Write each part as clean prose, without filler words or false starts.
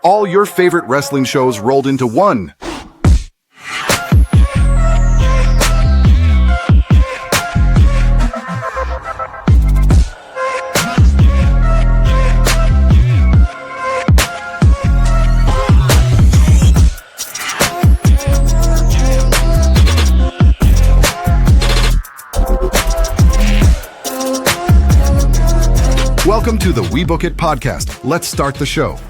All your favorite wrestling shows rolled into one. Welcome to the WeBook It podcast. Let's start the show.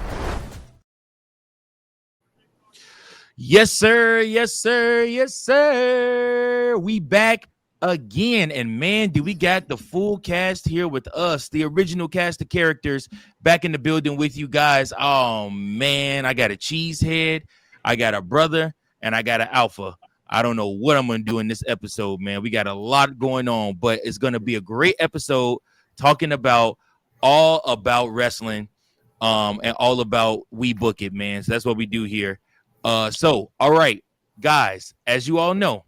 Yes, sir. Yes, sir. Yes, sir. We back again. And man, do we got the full cast here with us. The original cast of characters back in the building with you guys. Oh, man. I got a cheesehead. I got a brother. And I got an alpha. I don't know what I'm going to do in this episode, man. We got a lot going on. But it's going to be a great episode talking about all about wrestling and all about WeBook It, man. So that's what we do here. So, all right, guys, as you all know,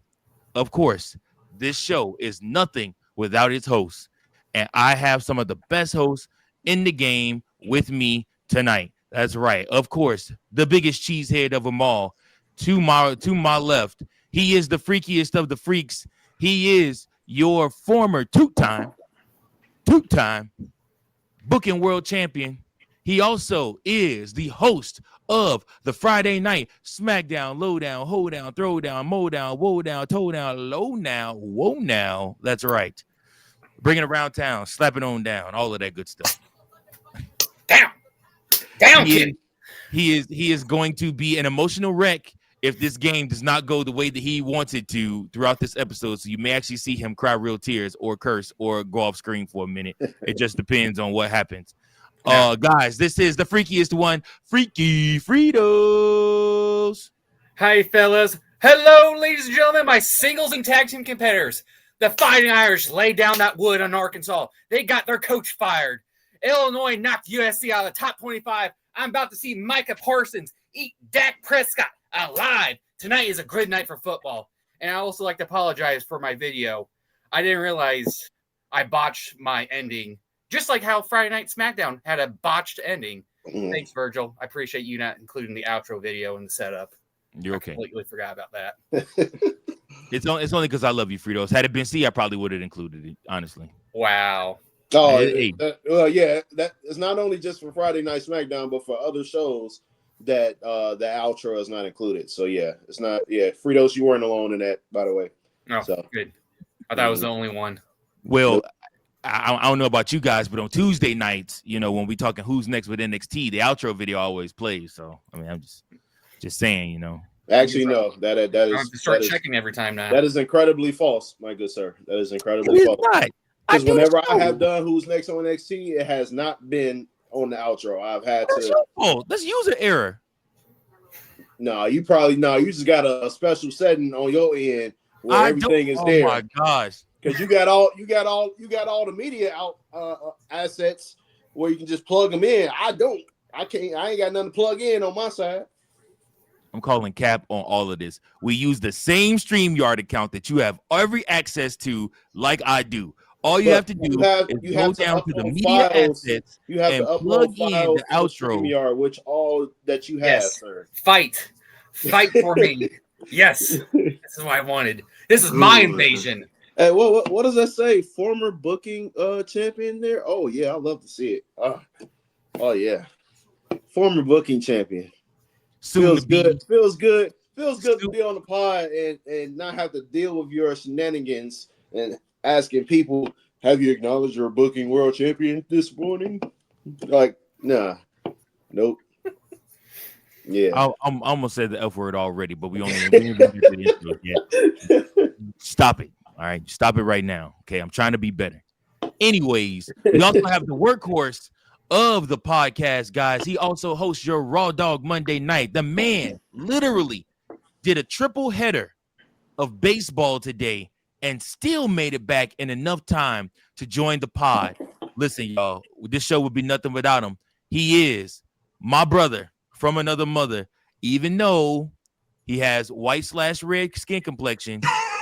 of course, this show is nothing without its hosts. And I have some of the best hosts in the game with me tonight. That's right. Of course, the biggest cheesehead of them all. To my left, he is the freakiest of the freaks. He is your former two-time booking world champion. He also is the host of the Friday night SmackDown, Lowdown, Hold Down, Throwdown, Mow Down, Woe Down, Toe Down, Low Now, Whoa Now. That's right. Bringing it around town, slapping on down, all of that good stuff. Down, kid. He is going to be an emotional wreck if this game does not go the way that he wants it to throughout this episode. So you may actually see him cry real tears or curse or go off screen for a minute. It just depends on what happens. Guys, this is the freakiest one, Freaky Fritos. Hi, fellas. Hello, ladies and gentlemen, my singles and tag team competitors. The Fighting Irish laid down that wood on Arkansas. They got their coach fired. Illinois knocked USC out of the top 25. I'm about to see Micah Parsons eat Dak Prescott alive. Tonight is a good night for football. And I also like to apologize for my video. I didn't realize I botched my ending. Just like how Friday Night SmackDown had a botched ending. Thanks, Virgil. I appreciate you not including the outro video in the setup. You're okay. I completely forgot about that. It's only because I love you, Fritos. Had it been C, I probably would have included it, honestly. Wow. Oh, yeah. That is not only just for Friday Night SmackDown, but for other shows that the outro is not included. So, yeah, it's not. Yeah, Fritos, you weren't alone in that, by the way. Oh, so good. I thought I was the only one. Well, I don't know about you guys, but on Tuesday nights, you know, when we talking who's next with NXT, the outro video always plays. So, I mean, I'm just saying, you know. Actually, no, that is. I have to start checking every time now. That is incredibly false, my good sir. That is incredibly false. Because whenever I have done who's next on NXT, it has not been on the outro. I've had to. Oh, that's user error. No, you just got a special setting on your end where everything is there. Oh my gosh. Because you got all the media assets where you can just plug them in. I ain't got nothing to plug in on my side. I'm calling cap on all of this. We use the same StreamYard account that you have every access to, like I do. All you have to do is go down to the media assets and plug in the outro. StreamYard, which all that you have, sir. Fight for me. Yes, this is what I wanted. This is my invasion. Hey, what does that say? Former booking champion there? Oh, yeah, I'd love to see it. Oh yeah. Former booking champion. Feels good to be on the pod and not have to deal with your shenanigans and asking people, have you acknowledged your booking world champion this morning? Like, nah. Nope. Yeah. I'm almost said the F word already, but we only stop it. All right, stop it right now. Okay, I'm trying to be better. Anyways, we also have the workhorse of the podcast, guys. He also hosts your Raw Dog Monday night. The man literally did a triple header of baseball today and still made it back in enough time to join the pod. Listen, y'all, this show would be nothing without him. He is my brother from another mother, even though he has white/red skin complexion.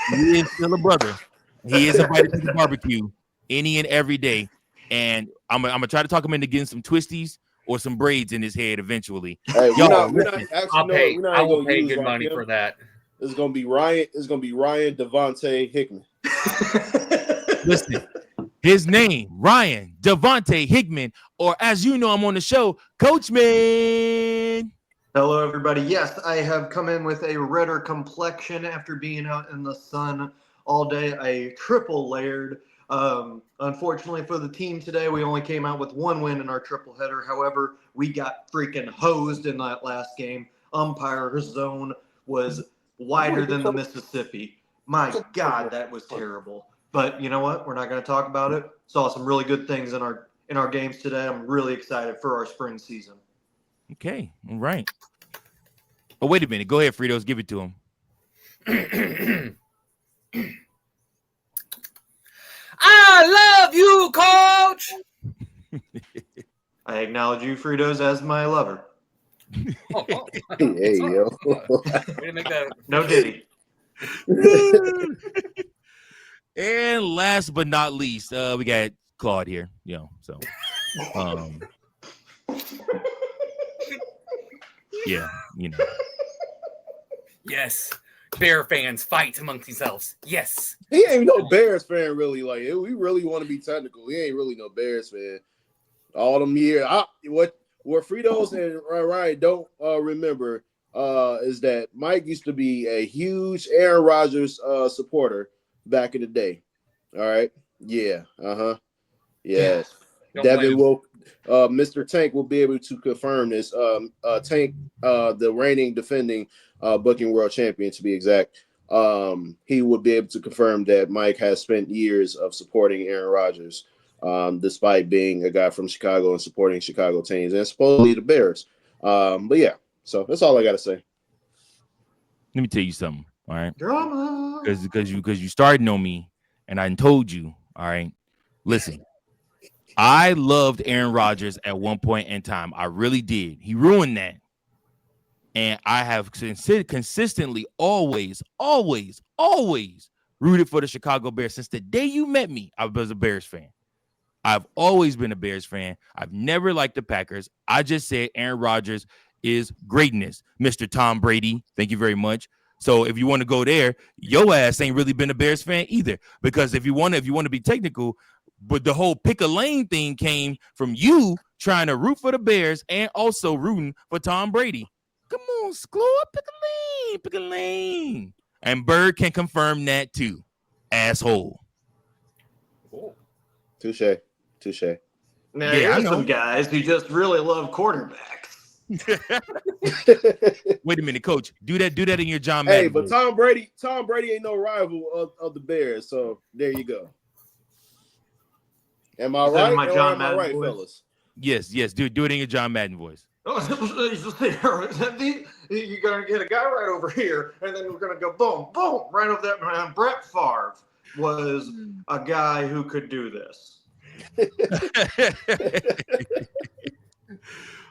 He is still a brother. He is invited to the barbecue any and every day. And I'm gonna try to talk him into getting some twisties or some braids in his head eventually. Hey, Yo, we're not actually. I will pay good money for that. It's gonna be Ryan. It's gonna be Ryan Devontae Hickman. Listen, his name Ryan Devontae Hickman, or as you know, I'm on the show, Coachman. Hello, everybody. Yes, I have come in with a redder complexion after being out in the sun all day. A triple layered. Unfortunately for the team today, we only came out with one win in our triple header. However, we got freaking hosed in that last game. Umpire zone was wider than the Mississippi. My God, that was terrible. But you know what? We're not going to talk about it. Saw some really good things in our games today. I'm really excited for our spring season. Okay, all right. Oh, wait a minute. Go ahead, Fritos. Give it to him. I love you, Coach. I acknowledge you, Fritos, as my lover. Hey, yo. Way to make that. No diddy. And last but not least, we got Claude here. So yeah, Yes. Bear fans fight amongst themselves. Yes. He ain't no Bears fan, really. Like, we really want to be technical. He ain't really no Bears fan. All them years. What Fritos and Ryan don't remember is that Mike used to be a huge Aaron Rodgers supporter back in the day. All right. Yeah. Yes. Devin will. Mr. Tank will be able to confirm this. Tank, the reigning defending booking world champion, to be exact. He would be able to confirm that Mike has spent years of supporting Aaron Rodgers, despite being a guy from Chicago and supporting Chicago teams and supposedly the Bears. But yeah, so that's all I got to say. let me tell you something. All right, Drama. because you started on me, and I told you. All right, listen. I loved Aaron Rodgers at one point in time. I really did. He ruined that. And I have consistently always rooted for the Chicago Bears. Since the day you met me, I was a Bears fan. I've always been a Bears fan. I've never liked the Packers. I just said Aaron Rodgers is greatness. Mr. Tom Brady, thank you very much. So if you want to go there, your ass ain't really been a Bears fan either. Because if you want to be technical, but the whole pick a lane thing came from you trying to root for the Bears and also rooting for Tom Brady. Come on, Screw, pick a lane. And Bird can confirm that too, asshole. Touche. Now, Yeah, I there's know. some guys who just really love quarterbacks. Wait a minute, Coach. Do that in your John Hey, Madden. but Tom Brady ain't no rival of the Bears, so there you go. Am I Is that right? my Or John am I Madden right, voice? fellas? Yes, do it in your John Madden voice. You're going to get a guy right over here, and then we're going to go boom, boom, right over that man. Brett Favre was a guy who could do this.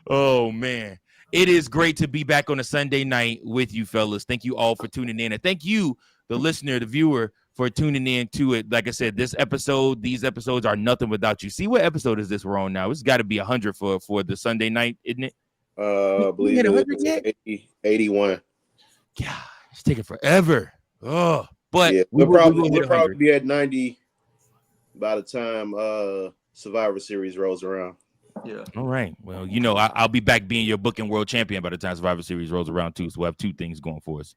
Oh, man. It is great to be back on a Sunday night with you, fellas. Thank you all for tuning in. And thank you, the listener, the viewer, for tuning in to it. Like I said, these episodes are nothing without you. See, what episode is this we're on now? It's got to be 100 for the Sunday night, isn't it? I believe it is 81. God, it's taking forever. Oh, but Yeah, we'll probably be at 90 by the time Survivor Series rolls around. Yeah. All right. Well, I'll be back being your booking world champion by the time Survivor Series rolls around too. So we'll have two things going for us.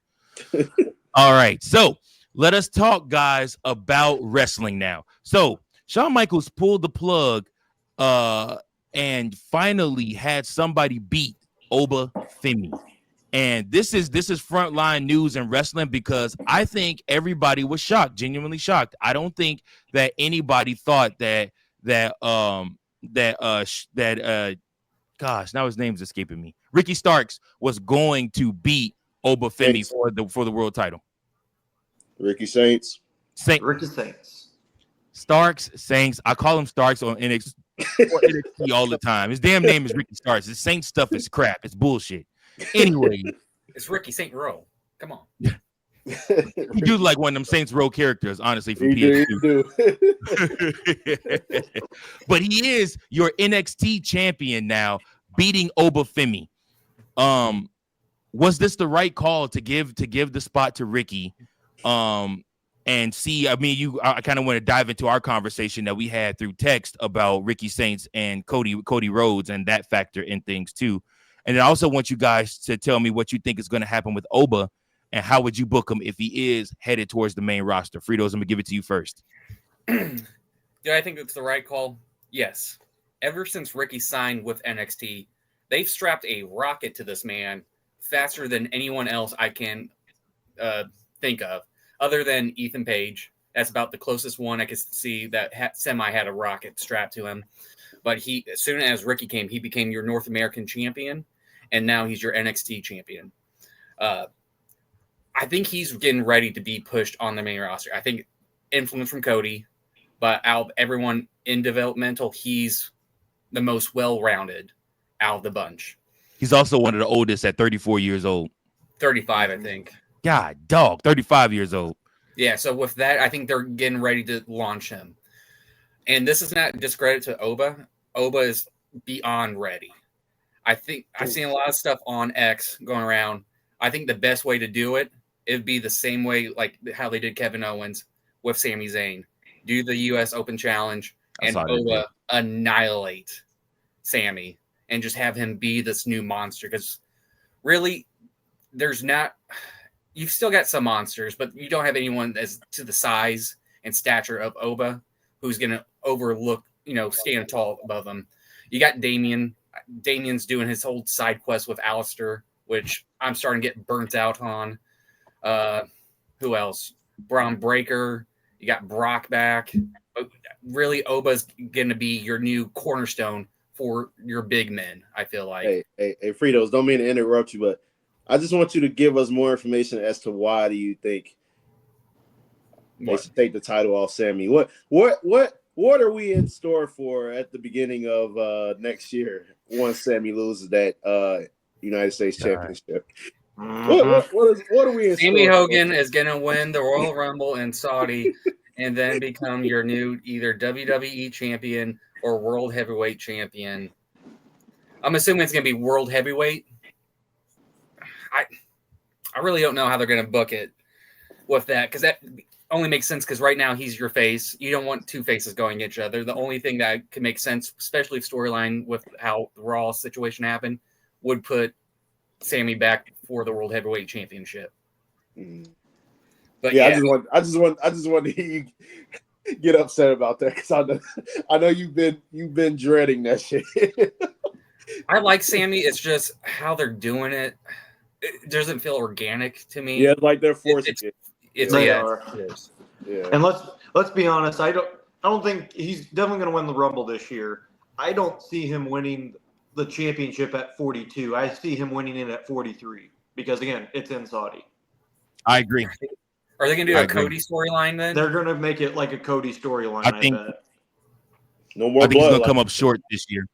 All right. So let us talk, guys, about wrestling now. So Shawn Michaels pulled the plug and finally had somebody beat Oba Femi. And this is frontline news in wrestling because I think everybody was shocked, genuinely shocked. I don't think that anybody thought that gosh, now his name's escaping me. Ricky Starks was going to beat Oba Femi for the world title. Ricky Saints. Ricky Saints. Starks, Saints. I call him Starks on NXT all the time. His damn name is Ricky Starks. His Saints stuff is crap. It's bullshit. Anyway, It's Ricky St. Row. Come on. he do like one of them Saints Row characters, honestly, from He PS2. do. But he is your NXT champion now, beating Obafemi. Was this the right call to give the spot to Ricky? And see, I mean, I kind of want to dive into our conversation that we had through text about Ricky Saints and Cody Rhodes and that factor in things too. And then I also want you guys to tell me what you think is going to happen with Oba and how would you book him if he is headed towards the main roster. Fritos, I'm gonna give it to you first. Do I think it's the right call? Yes. Ever since Ricky signed with NXT, they've strapped a rocket to this man faster than anyone else I can think of, other than Ethan Page. That's about the closest one I could see that had a rocket strapped to him. But as soon as Ricky came, he became your North American champion, and now he's your NXT champion. I think he's getting ready to be pushed on the main roster. I think influence from Cody, but out of everyone in developmental, he's the most well-rounded out of the bunch. He's also one of the oldest at 34 years old. 35, I think. God, dog, 35 years old. Yeah, so with that, I think they're getting ready to launch him. And this is not discredit to Oba. Oba is beyond ready. I think I've seen a lot of stuff on X going around. I think the best way to do it would be the same way like how they did Kevin Owens with Sami Zayn. Do the U.S. Open Challenge and Oba annihilate Sami and just have him be this new monster. Because really, you've still got some monsters, but you don't have anyone as to the size and stature of Oba who's going to overlook, stand tall above him. You got Damien. Damien's doing his whole side quest with Alistair, which I'm starting to get burnt out on. Who else? Braun Breaker. You got Brock back. But really, Oba's going to be your new cornerstone for your big men, I feel like. Hey, Fritos, don't mean to interrupt you, but I just want you to give us more information as to why do you think they should take the title off Sami? What are we in store for at the beginning of next year once Sami loses that United States Championship? What are we in Sami store Hogan for? is going to win the Royal Rumble in Saudi and then become your new either WWE champion or World Heavyweight champion. I'm assuming it's going to be World Heavyweight. I really don't know how they're going to book it with that, because that only makes sense because right now he's your face. You don't want two faces going at each other. The only thing that can make sense, especially storyline with how the Raw situation happened, would put Sami back for the World Heavyweight Championship. But yeah, I just want to hear you get upset about that, because I know you've been dreading that shit. I like Sami. It's just how they're doing it. It doesn't feel organic to me. Yeah, like they're forcing it. They are. It is. Yeah. And let's be honest. I don't think he's definitely going to win the Rumble this year. I don't see him winning the championship at 42. I see him winning it at 43 because again, it's in Saudi. I agree. Are they going to do a Cody storyline then? They're going to make it like a Cody storyline. I think. Bet. No more. I think he's going to come up short this year.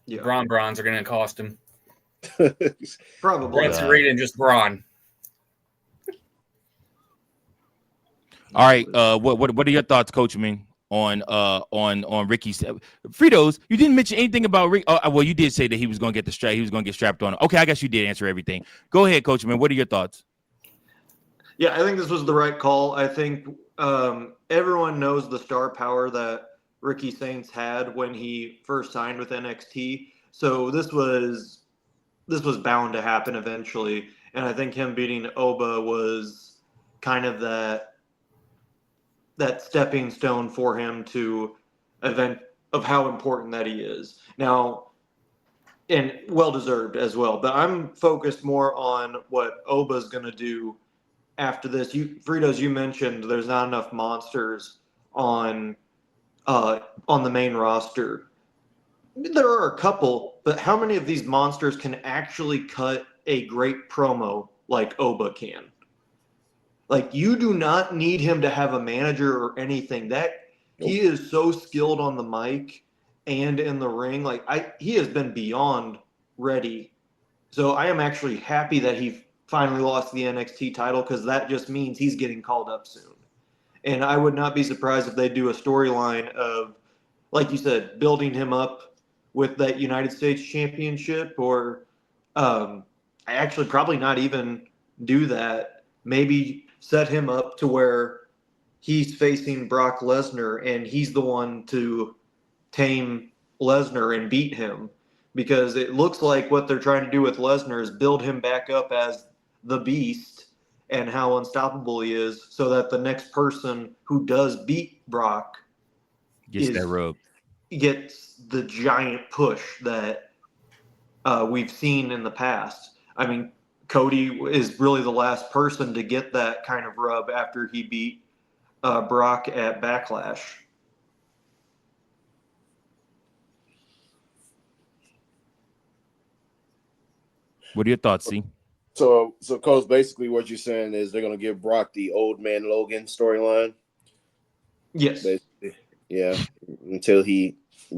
Yeah. Brawns are going to cost him. Probably. Bronson Reed and just Braun. All right. What are your thoughts, Coach? On Ricky's Fritos? You didn't mention anything about Rick. Well, you did say that he was going to get the strap. He was going to get strapped on. Okay, I guess you did answer everything. Go ahead, Coach. What are your thoughts? Yeah, I think this was the right call. I think everyone knows the star power that Ricky Saints had when he first signed with NXT. So this was bound to happen eventually. And I think him beating Oba was kind of that stepping stone for him to event of how important that he is. Now, and well-deserved as well. But I'm focused more on what Oba's going to do after this. Fritos, you mentioned there's not enough monsters on the main roster. There are a couple, but how many of these monsters can actually cut a great promo like Oba can? Like, you do not need him to have a manager or anything. He is so skilled on the mic and in the ring. He has been beyond ready. So I am actually happy that he finally lost the NXT title, because that just means he's getting called up soon. And I would not be surprised if they do a storyline of like you said, building him up with that United States Championship, or I actually probably not even do that. Maybe set him up to where he's facing Brock Lesnar and he's the one to tame Lesnar and beat him, because it looks like what they're trying to do with Lesnar is build him back up as the beast and how unstoppable he is, so that the next person who does beat Brock Gets that rub. gets the giant push that we've seen in the past. I mean, Cody is really the last person to get that kind of rub after he beat Brock at Backlash. What are your thoughts, C? So Coach, basically what you're saying is they're gonna give Brock the old man Logan storyline. Yes. Basically. Yeah. Until he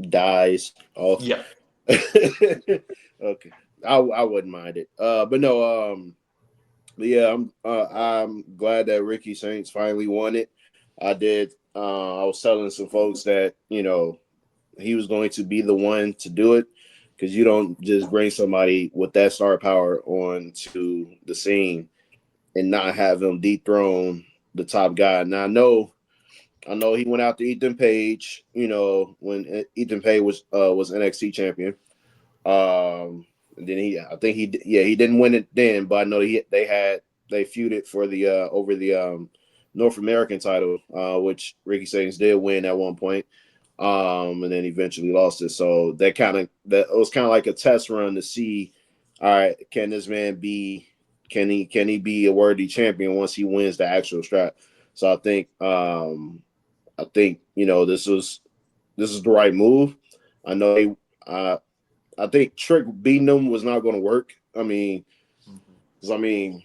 dies off. Yeah. Okay. I wouldn't mind it. But no, but yeah, I'm glad that Ricky Saints finally won it. I did. I was telling some folks that, he was going to be the one to do it, because you don't just bring somebody with that star power onto the scene and not have him dethrone the top guy. Now I know he went out to Ethan Page, when Ethan Page was NXT champion. And then he didn't win it then, but I know they feuded for the over the North American title, which Ricky Saints did win at one point. And then eventually lost it. So that was kind of like a test run to see, all right, can this man be a worthy champion once he wins the actual strap? So I think this is the right move. I know I think Trick beating them was not going to work. I mean, I feel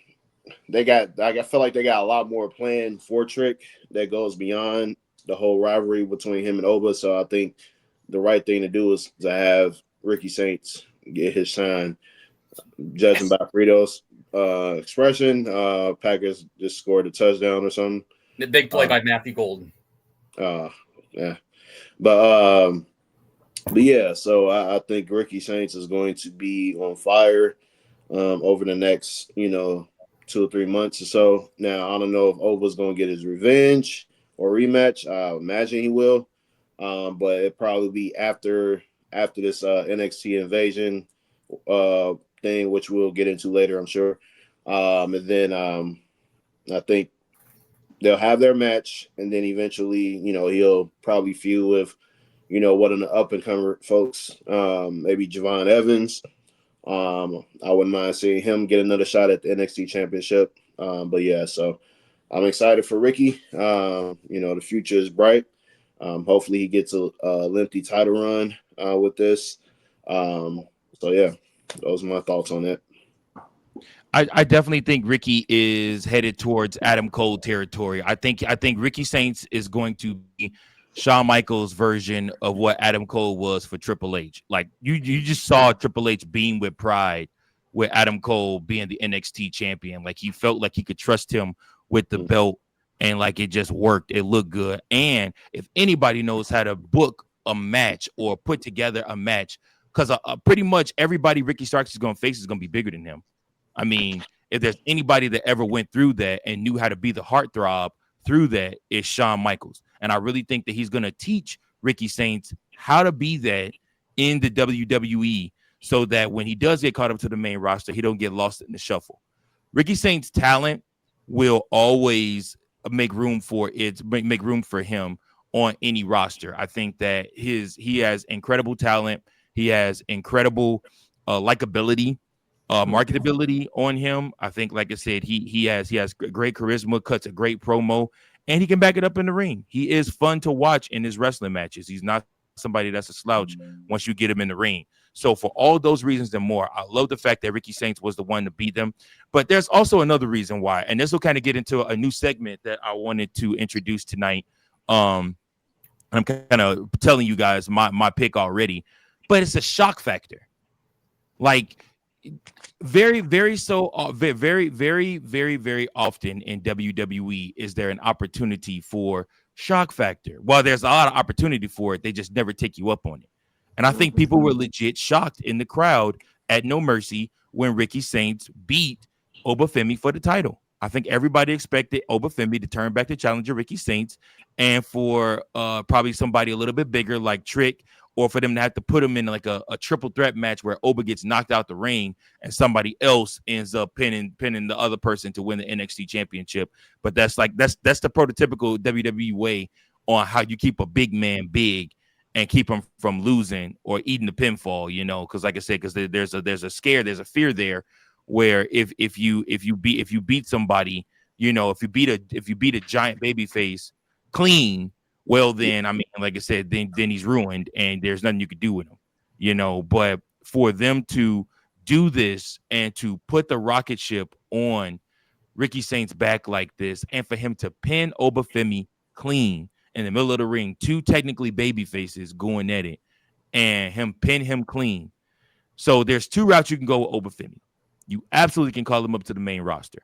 like they got a lot more planned for Trick that goes beyond the whole rivalry between him and Oba. So I think the right thing to do is to have Ricky Saints get his shine. Judging by Fritos' expression, Packers just scored a touchdown or something. The big play by Matthew Golden. Yeah. But yeah, so I think Ricky Saints is going to be on fire over the next, 2 or 3 months or so. Now, I don't know if Oba's going to get his revenge or rematch. I imagine he will. But it'll probably be after this NXT invasion thing, which we'll get into later, I'm sure. And then I think they'll have their match, and then eventually, he'll probably feud with, one of the up-and-coming folks, maybe Javon Evans. I wouldn't mind seeing him get another shot at the NXT championship. But yeah, so I'm excited for Ricky. The future is bright. Hopefully he gets a lengthy title run with this. So yeah, those are my thoughts on it. I definitely think Ricky is headed towards Adam Cole territory. I think Ricky Saints is going to be Shawn Michaels' version of what Adam Cole was for Triple H. Like you just saw Triple H beam with pride with Adam Cole being the NXT champion. Like he felt like he could trust him with the belt, and like it just worked. It looked good. And if anybody knows how to book a match or put together a match, because pretty much everybody Ricky Starks is going to face is going to be bigger than him. I mean, if there's anybody that ever went through that and knew how to be the heartthrob through that, is Shawn Michaels. And I really think that he's going to teach Ricky Saints how to be that in the WWE, so that when he does get caught up to the main roster, he don't get lost in the shuffle. Ricky Saints' talent will always make room for him on any roster. I think that he has incredible talent. He has incredible likability. Marketability on him. I think, like I said, he has great charisma, cuts a great promo, and he can back it up in the ring. He is fun to watch in his wrestling matches. He's not somebody that's a slouch once you get him in the ring. So for all those reasons and more, I love the fact that Ricky Saints was the one to beat them. But there's also another reason why, and this will kind of get into a new segment that I wanted to introduce tonight. I'm kind of telling you guys my pick already, but it's a shock factor. Like, very, very often in WWE is there an opportunity for shock factor. While there's a lot of opportunity for it, they just never take you up on it. And I think people were legit shocked in the crowd at No Mercy when Ricky Saints beat Obafemi for the title. I think everybody expected Obafemi to turn back to challenger Ricky Saints, and for probably somebody a little bit bigger like Trick, or for them to have to put him in like a triple threat match where Oba gets knocked out the ring and somebody else ends up pinning the other person to win the NXT championship. But that's the prototypical WWE way on how you keep a big man big and keep him from losing or eating the pinfall, because like I said, because there's a fear there where if you beat somebody, if you beat a giant baby face clean, well, then, I mean, like I said, then he's ruined and there's nothing you could do with him, but for them to do this and to put the rocket ship on Ricky Saints back like this, and for him to pin Obafemi clean in the middle of the ring, two technically baby faces going at it, and him pin him clean. So there's two routes you can go with Obafemi. You absolutely can call him up to the main roster.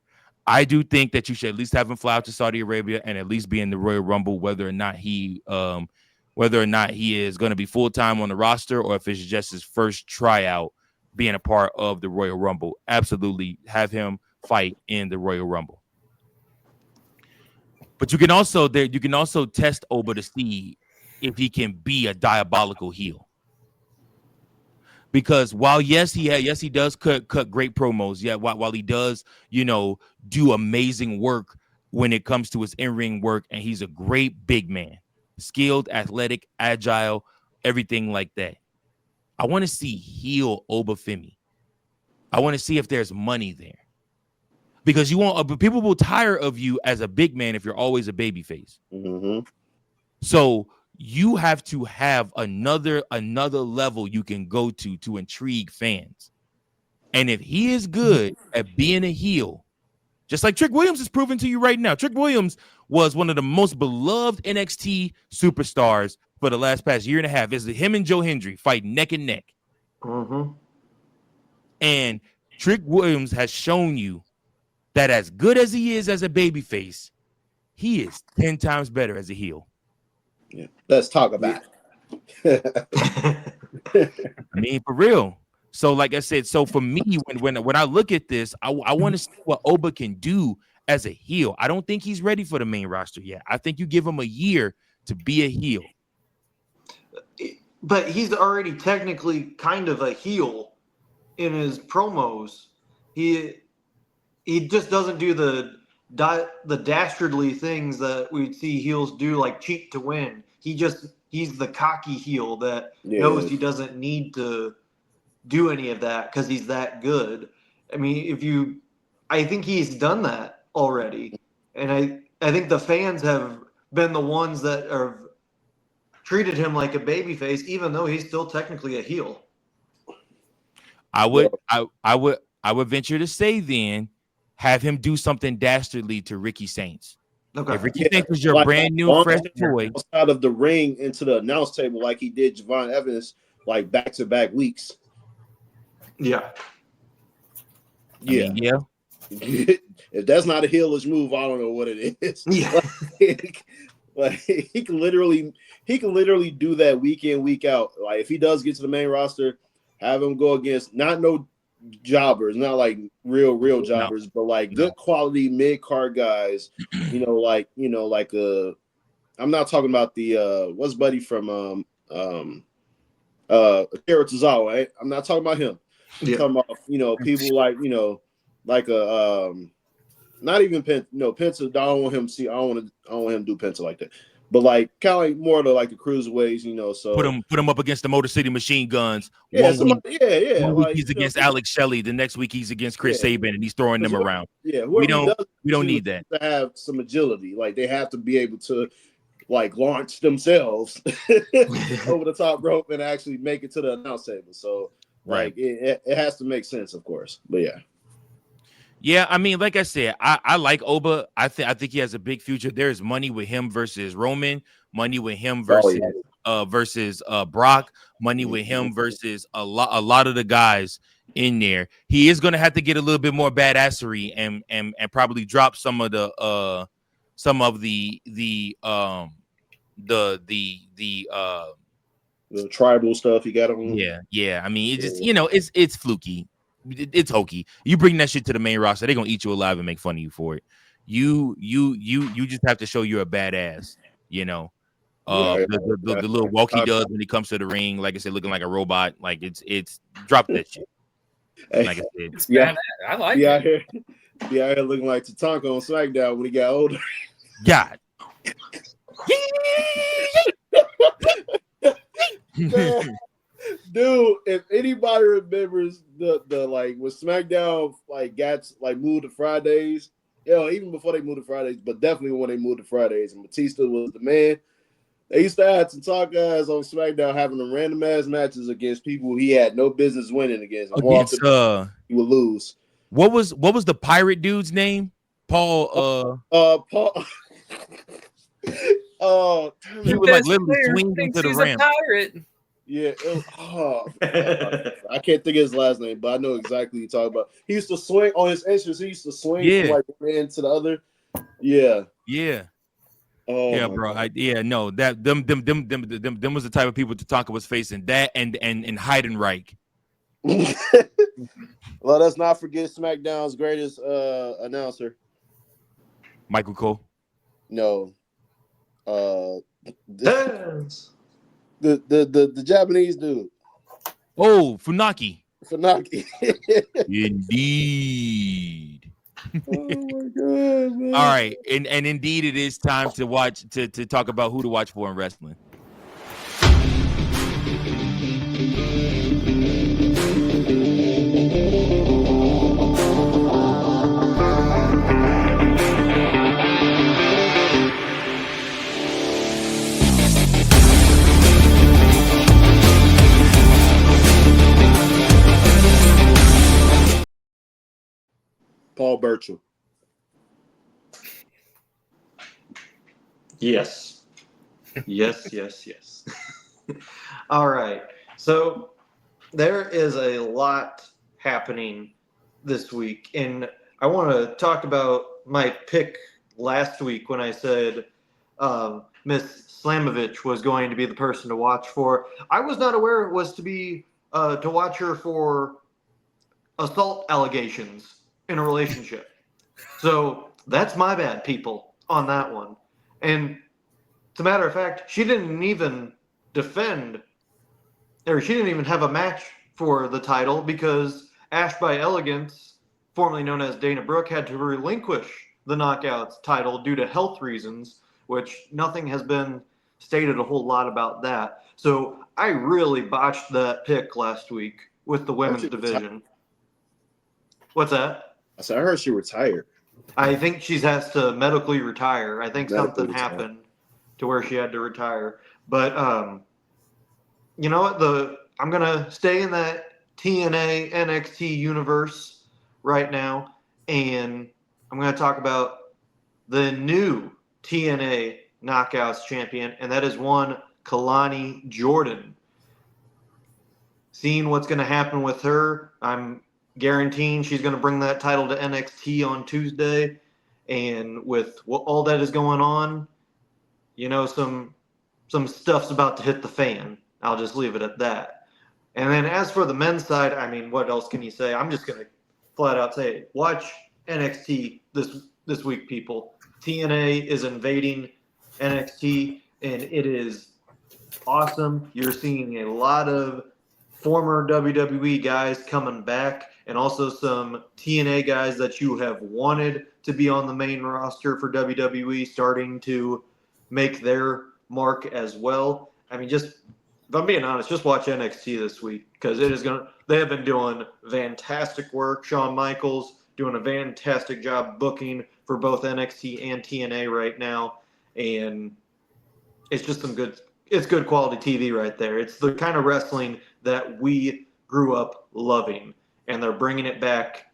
I do think that you should at least have him fly out to Saudi Arabia and at least be in the Royal Rumble, whether or not he is going to be full time on the roster or if it's just his first tryout being a part of the Royal Rumble. Absolutely have him fight in the Royal Rumble. But you can also test Oba to see if he can be a diabolical heel. Because while he does cut great promos, while he does, do amazing work when it comes to his in-ring work, and he's a great big man, skilled, athletic, agile, everything like that. I want to see heel Obafemi. I want to see if there's money there. Because people will tire of you as a big man if you're always a babyface. Mm-hmm. So you have to have another level you can go to intrigue fans. And if he is good at being a heel, just like Trick Williams is proving to you right now. Trick Williams was one of the most beloved NXT superstars for the past year and a half. Is him and Joe Hendry fight neck and neck. Mm-hmm. And Trick Williams has shown you that as good as he is as a babyface, he is 10 times better as a heel. Yeah. Let's talk about it. I mean, for real. So, like I said, so for me, when I look at this, I want to see what Oba can do as a heel. I don't think he's ready for the main roster yet. I think you give him a year to be a heel. But he's already technically kind of a heel in his promos. He just doesn't do the dastardly things that we'd see heels do, like cheat to win. He's the cocky heel that knows he doesn't need to do any of that because he's that good. I mean, I think he's done that already. And I think the fans have been the ones that have treated him like a babyface, even though he's still technically a heel. I would venture to say then have him do something dastardly to Ricky Saints. Okay. If Ricky Saints was your brand new fresh toy outside of the ring into the announce table, like he did Javon Evans, like back-to-back weeks. Yeah. Yeah. I mean, yeah. If that's not a heelish move, I don't know what it is. Yeah. Like he can literally do that week in, week out. Like if he does get to the main roster, have him go against not no jobbers, not like real jobbers, but like good quality mid-card guys. I'm not talking about the what's buddy from Kara Tozawa, right? I'm not talking about him. I'm talking about people like not even Penta. No, Penta. I don't want him I don't want him to do Penta like that. But like kind of like more to like the cruiserweights, so put him up against the Motor City Machine Guns. One week he's against Alex Shelley, the next week he's against Chris Sabin, and he's throwing them around. Yeah, we don't need that. To have some agility, like they have to be able to like launch themselves over the top rope and actually make it to the announce table. So like it has to make sense, of course. But yeah. Yeah, I mean, like I said, I like Oba. I think he has a big future. There's money with him versus Roman, money with him versus Brock, money with him versus a lot of the guys in there. He is going to have to get a little bit more badassery and probably drop some of the the tribal stuff he got on. yeah. I mean, it just it's fluky, it's hokey. You bring that shit to the main roster, they're gonna eat you alive and make fun of you for it. You just have to show you're a badass. The little walk he does when he comes to the ring, like I said, looking like a robot. Like it's drop that shit. Like I said, yeah, I like it. Be out here looking like Tatanka on SmackDown when he got older. God. Dude, if anybody remembers the like when SmackDown got moved to Fridays, even before they moved to Fridays, but definitely when they moved to Fridays, and Batista was the man. They used to have some talk guys on SmackDown having them random ass matches against people he had no business winning against. He would lose. What was the pirate dude's name? Paul. Paul. He would literally swing into the ramp. Pirate. Yeah. I can't think of his last name, but I know exactly what you're talking about. He used to swing on his entrance. He used to swing from one end to the other. Yeah. Yeah. Oh yeah, bro. No. That them was the type of people Tatanka was facing. That and Heidenreich. Let us not forget SmackDown's greatest announcer, Michael Cole. No, the Japanese dude. Oh, Funaki. Indeed. Oh my god, man. All right, and indeed, it is time to watch to talk about who to watch for in wrestling. Paul Virgil. Yes. All right. So there is a lot happening this week, and I want to talk about my pick last week when I said Miss Slamovich was going to be the person to watch for. I was not aware it was to be to watch her for assault allegations in a relationship. So that's my bad, people, on that one. And as a matter of fact, she didn't even defend, or she didn't even have a match for the title because Ash by Elegance, formerly known as Dana Brooke, had to relinquish the Knockouts title due to health reasons, which nothing has been stated a whole lot about that. So I really botched that pick last week with the women's division. What's that? I said, I heard she retired. I think she has to medically retire. I think something happened to where she had to retire. But you know what? I'm gonna stay in that TNA NXT universe right now, and I'm gonna talk about the new TNA Knockouts champion, and that is one Kalani Jordan. Seeing what's gonna happen with her, I'm guaranteeing she's going to bring that title to NXT on Tuesday. And with all that is going on, some stuff's about to hit the fan. I'll just leave it at that. And then as for the men's side, I mean, what else can you say? I'm just going to flat out say it. Watch NXT this week, people. TNA is invading NXT, and it is awesome. You're seeing a lot of former WWE guys coming back, and also some TNA guys that you have wanted to be on the main roster for WWE starting to make their mark as well. I mean, if I'm being honest, just watch NXT this week because they have been doing fantastic work. Shawn Michaels doing a fantastic job booking for both NXT and TNA right now. And it's just it's good quality TV right there. It's the kind of wrestling that we grew up loving, and they're bringing it back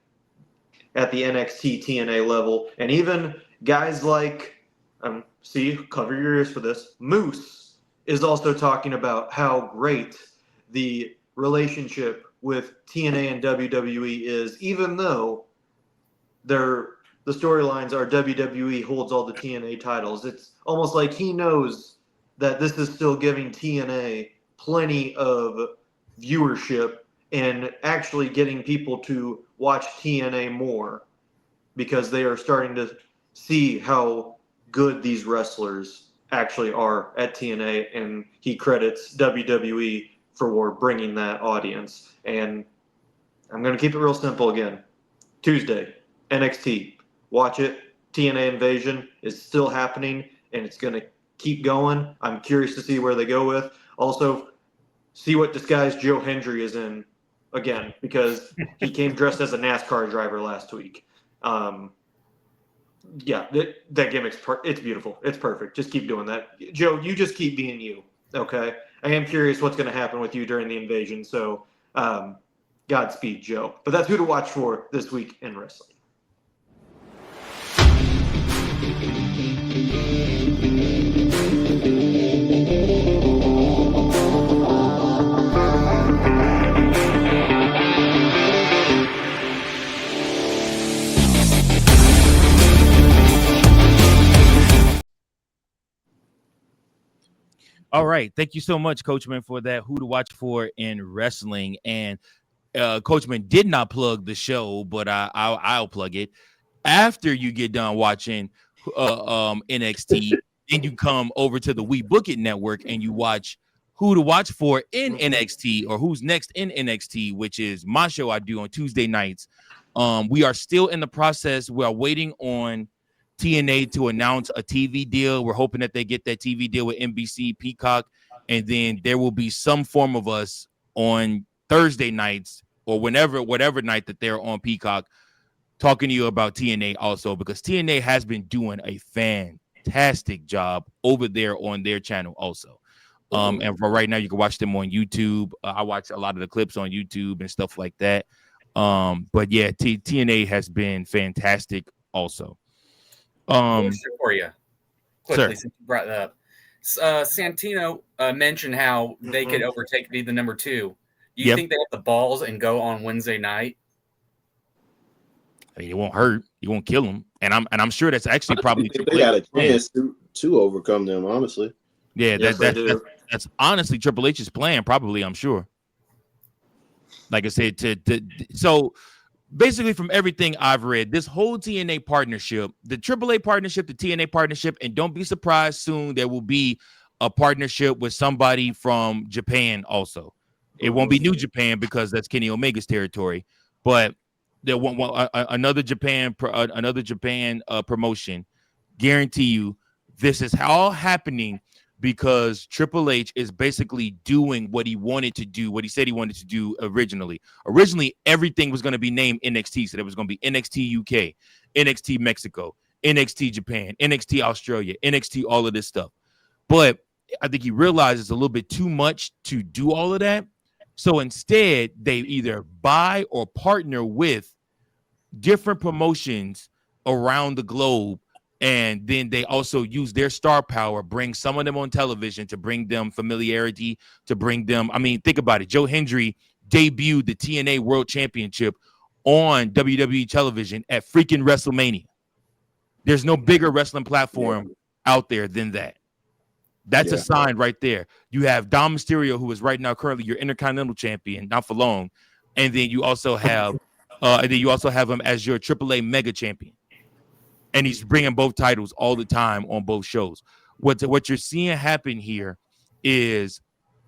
at the NXT TNA level. And even guys like, cover your ears for this, Moose is also talking about how great the relationship with TNA and WWE is, even though the storylines are WWE holds all the TNA titles. It's almost like he knows that this is still giving TNA plenty of viewership and actually getting people to watch TNA more because they are starting to see how good these wrestlers actually are at TNA, and he credits WWE for bringing that audience. And I'm going to keep it real simple again. Tuesday, NXT. Watch it. TNA Invasion is still happening, and it's going to keep going. I'm curious to see where they go with. Also, see what disguise Joe Hendry is in again, because he came dressed as a NASCAR driver last week. Yeah, that gimmick's it's beautiful. It's perfect. Just keep doing that. Joe, you just keep being you, okay? I am curious what's going to happen with you during the invasion, so Godspeed, Joe. But that's who to watch for this week in wrestling. All right. Thank you so much, Coachman, for that who to watch for in wrestling. And Coachman did not plug the show, but I'll plug it. After you get done watching NXT, then you come over to the WeBook It network and you watch who to watch for in NXT, or who's next in NXT, which is my show I do on Tuesday nights. We are still in the process. We are waiting on TNA to announce a TV deal. We're hoping that they get that TV deal with NBC, Peacock, and then there will be some form of us on Thursday nights or whatever night that they're on Peacock talking to you about TNA also, because TNA has been doing a fantastic job over there on their channel also. And for right now, you can watch them on YouTube. I watch a lot of the clips on YouTube and stuff like that. But yeah, TNA has been fantastic also. Question for you, quickly, sir. since you brought that up. Santino mentioned how they could be the number 2. Do you think they have the balls and go on Wednesday night? I mean, it won't hurt. You won't kill them, and I'm sure that's actually probably they got a chance to overcome them. Honestly, yeah, that's honestly Triple H's plan. Probably, I'm sure. Like I said, so basically, from everything I've read, this whole TNA partnership, the AAA partnership, the TNA partnership, and don't be surprised soon there will be a partnership with somebody from Japan also. It won't be New Japan because that's Kenny Omega's territory, but there won't another Japan promotion. Guarantee you, this is all happening because Triple H is basically doing what he wanted to do, what he said he wanted to do originally. Originally, everything was going to be named NXT, so there was going to be NXT UK, NXT Mexico, NXT Japan, NXT Australia, NXT all of this stuff. But I think he realized it's a little bit too much to do all of that. So instead, they either buy or partner with different promotions around the globe, and then they also use their star power, bring some of them on television to bring them familiarity, to bring them. I mean, think about it. Joe Hendry debuted the TNA World Championship on WWE television at freaking WrestleMania. There's no bigger wrestling platform out there than that. That's a sign right there. You have Dom Mysterio, who is right now currently your Intercontinental Champion, not for long, and then you also have, him as your AAA Mega Champion, and he's bringing both titles all the time on both shows. What you're seeing happen here is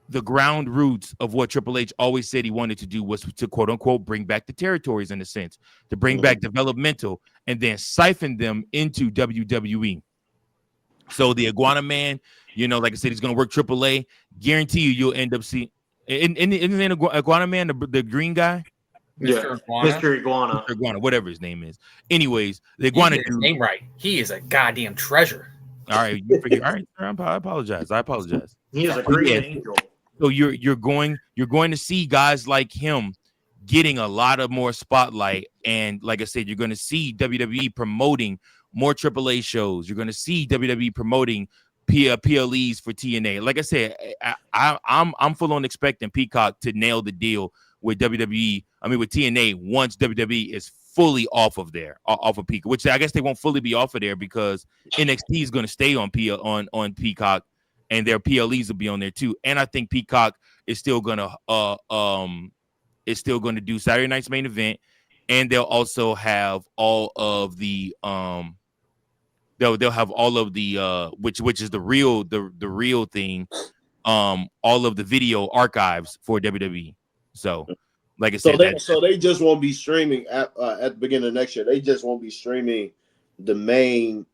the ground roots of what Triple H always said he wanted to do was to quote unquote bring back the territories, in a sense, to bring back developmental and then siphon them into WWE. So the Iguana Man, like I said, he's going to work AAA. Guarantee you'll end up seeing. Isn't Iguana Man the green guy? Mr. Iguana? Mr. Iguana. Mr. Iguana, whatever his name is. Anyways, the Iguana dude. His name right. He is a goddamn treasure. All right, all right. I apologize. He is a great angel. So you're going to see guys like him getting a lot of more spotlight, and like I said, you're going to see WWE promoting more AAA shows. You're going to see WWE promoting PLEs for TNA. Like I said, I'm full on expecting Peacock to nail the deal with WWE. I mean, with TNA once WWE is fully off of Peacock, which I guess they won't fully be off of there because NXT is going to stay on Peacock, and their PLEs will be on there too. And I think Peacock is still gonna do Saturday night's main event, and they'll also have all of the they'll have all of the which is the real thing, all of the video archives for WWE. So like I said, so they just won't be streaming at the beginning of next year. They just won't be streaming the main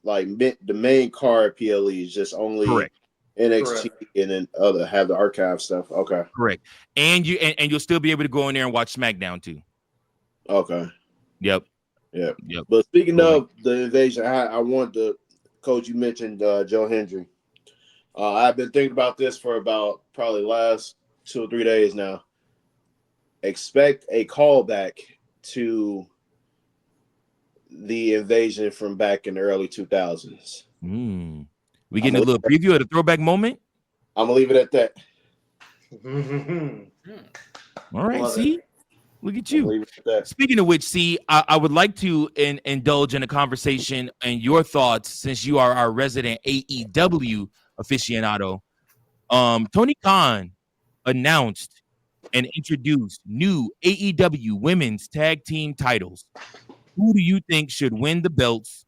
card PLEs, just only correct. NXT and then have the archive stuff. Okay. Correct. And you'll still be able to go in there and watch SmackDown too. Okay. Yep. Yep. But speaking of the invasion, I want the coach you mentioned, Joe Hendry. I've been thinking about this for about probably last 2 or 3 days now. Expect a callback to the invasion from back in the early 2000s. We getting a little preview of the throwback moment. I'm gonna leave it at that. All right, see, look at you. Speaking of which, see, I would like to indulge in a conversation and your thoughts, since you are our resident AEW aficionado. Tony Khan announced and introduced new AEW women's tag team titles. Who do you think should win the belts?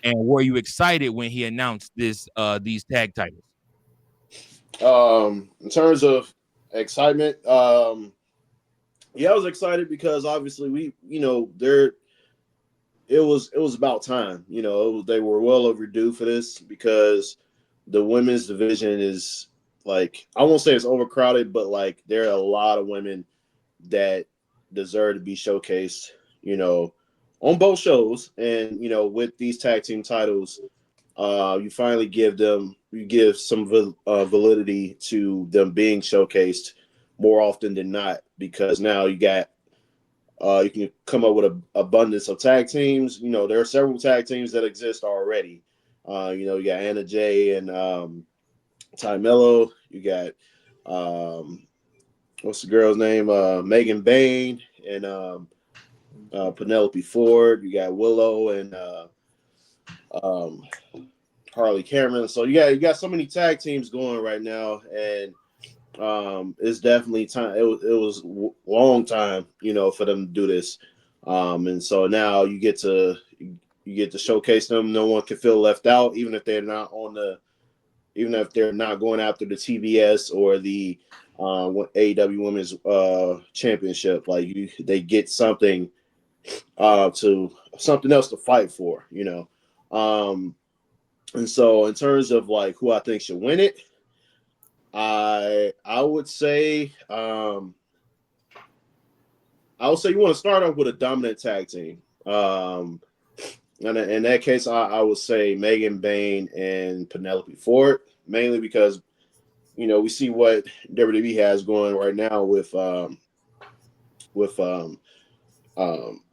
And were you excited when he announced these tag titles? In terms of excitement, yeah, I was excited because obviously it was about time. They were well overdue for this because the women's division is, like, I won't say it's overcrowded, but like there are a lot of women that deserve to be showcased, on both shows. And, with these tag team titles, you finally give some validity to them being showcased more often than not, because now you got you can come up with an abundance of tag teams. There are several tag teams that exist already. You got Anna Jay and Ty Mello. You got what's the girl's name? Megan Bain and Penelope Ford. You got Willow and Harley Cameron. So you got so many tag teams going right now, and it's definitely time. It was a long time, for them to do this. And so now you get to showcase them. No one can feel left out, even if they're not going after the TBS or the AEW Women's Championship. Like they get something else to fight for, and so in terms of like who I think should win it, I would say you want to start off with a dominant tag team. And in that case, I would say Megan Bain and Penelope Ford, mainly because we see what WWE has going right now with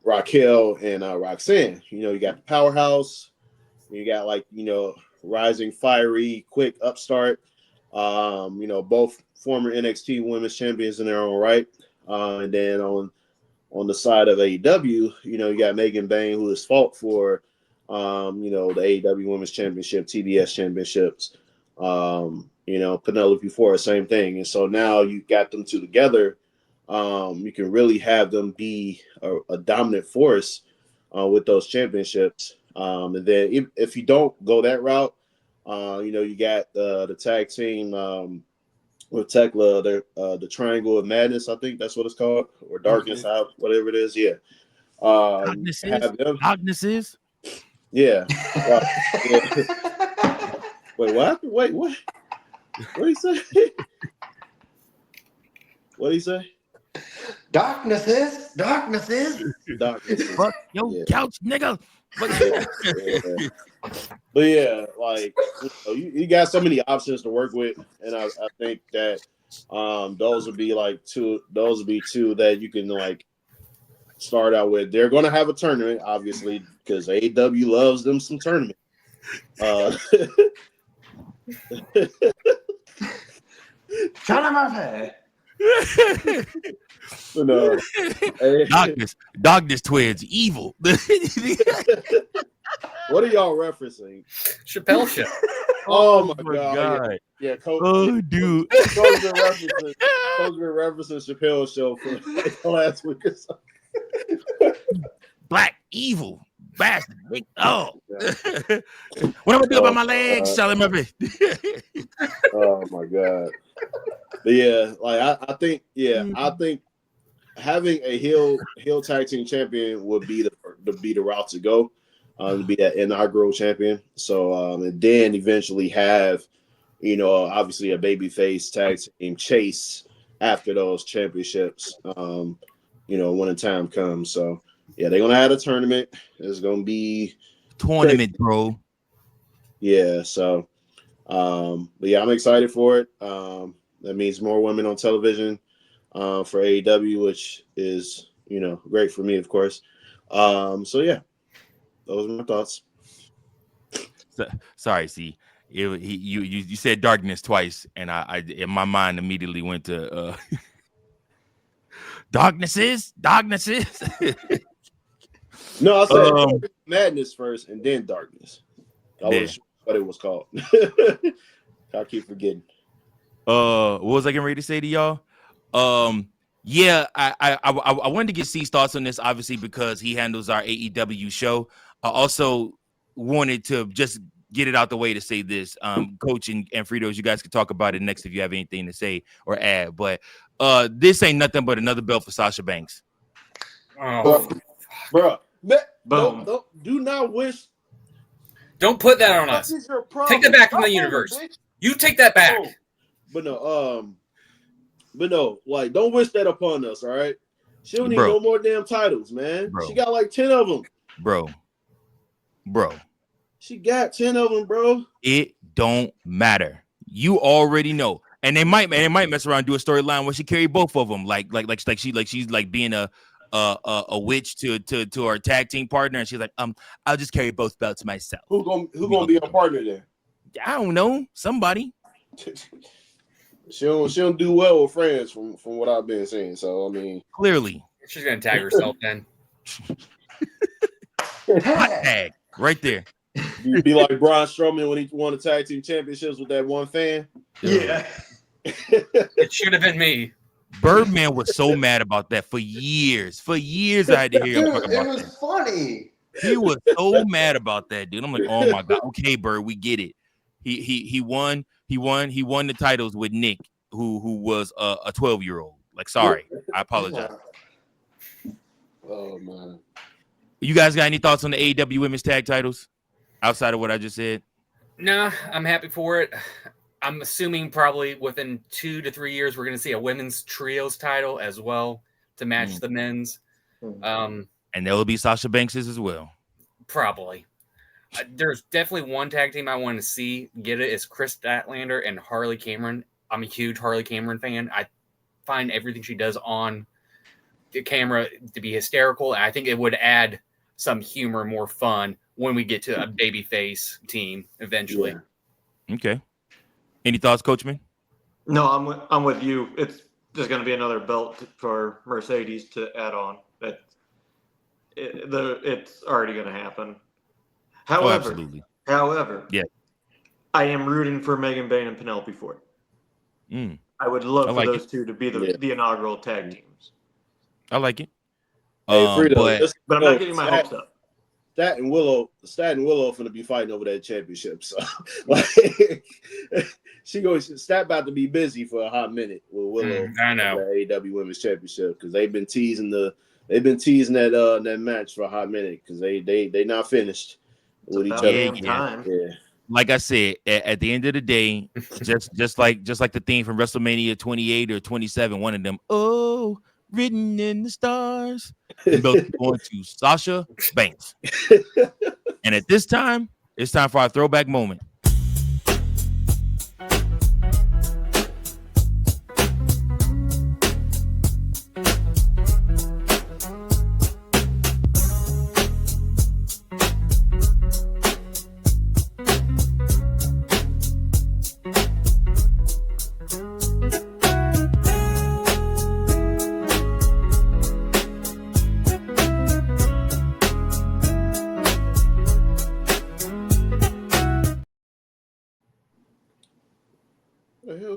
Raquel and Roxanne. You got the powerhouse. You got rising, fiery, quick upstart. Both former NXT Women's Champions in their own right. And then on the side of AEW, you got Megan Bain, who is fought for, the AEW Women's Championship, TBS Championships. Penelope Ford, same thing. And so now you got them two together. You can really have them be a dominant force with those championships. And then if you don't go that route, you got the tag team with Tekla, the Triangle of Madness, I think that's what it's called, or Darkness Out, whatever it is. Yeah. Darknesses. Yeah. Yeah. Wait, what happened? Wait, what? What did he say? What did he say? Darknesses. Fuck your couch, nigga. But yeah, like you got so many options to work with, and I think that those would be two that you can start out with. They're going to have a tournament, obviously, because AEW loves them some tournament. Shut Murphy. Darkness twins, evil. What are y'all referencing? Chappelle Show. Oh my my God. God. Yeah, Coach. Oh, dude. Coach been referencing Chappelle's show for last week or something. Black evil bastard. Oh. What am I do about my legs, Charlie Murphy? Oh my God. But yeah, like I think having a heel tag team champion would be the route to go, to be that inaugural champion. So and then eventually have, obviously a babyface tag team chase after those championships. When the time comes. So yeah, they're gonna have a tournament. It's gonna be Tournament, bro. Yeah. So, but yeah, I'm excited for it. That means more women on television for AEW, which is great for me, of course. So yeah, those are my thoughts. Sorry, see, you said darkness twice, and I in my mind immediately went to darknesses. No, I said madness first, and then darkness. I wasn't sure what it was called. I keep forgetting. What was I getting ready to say to y'all? Yeah, I wanted to get C's thoughts on this, obviously, because he handles our AEW show. I also wanted to just get it out the way to say this. Coach and Fritos, you guys can talk about it next if you have anything to say or add. But this ain't nothing but another belt for Sasha Banks. Oh, bro. Boom. Do not wish. Don't put that on us. Take that back from the universe. You take that back. Oh, but no, like, don't wish that upon us, all right? She don't need no more damn titles, man. She got like 10 of them. Bro. She got 10 of them, bro. It don't matter. You already know. And they might mess around and do a storyline where she carry both of them, like she's like being a witch to our tag team partner, and she's like, I'll just carry both belts myself. Who gonna be a partner there? I don't know. Somebody. She don't do well with friends from what I've been seeing. So I mean, clearly she's gonna tag herself then. Hot tag right there. Be like Braun Strowman when he won the tag team championships with that one fan. Yeah. It should have been me. Birdman was so mad about that for years. I had to hear him talk about it was that. funny. He was so mad about that, dude. I'm like, oh my God. Okay, Bird, we get it. He won the titles with Nick, who was a 12-year-old. Like, sorry, I apologize. Oh man. You guys got any thoughts on the AEW women's tag titles outside of what I just said? No, I'm happy for it. I'm assuming probably within 2 to 3 years we're going to see a women's trios title as well to match the men's. And there will be Sasha Banks's as well. Probably. There's definitely one tag team I want to see get it is Chris Statlander and Harley Cameron. I'm a huge Harley Cameron fan. I find everything she does on the camera to be hysterical, and I think it would add some humor, more fun when we get to a babyface team eventually. Yeah. Okay. Any thoughts, Coachman? No, I'm with you. It's just going to be another belt for Mercedes to add on. It's already going to happen. However, absolutely. Yeah, I am rooting for Megan Bayne and Penelope Ford. I would love for those two to be the inaugural tag teams. I like it. Hey, Frito, but I'm not getting my hopes up. Stat and Willow finna be fighting over that championship. So, like, Stat about to be busy for a hot minute with Willow. I know. The AEW Women's Championship, because they've been teasing that match for a hot minute, because they not finished with each other. Yeah. Like I said, at the end of the day, just like the theme from WrestleMania 28 or 27, one of them, written in the stars, the belt is going to Sasha Banks. And at this time, it's time for our throwback moment.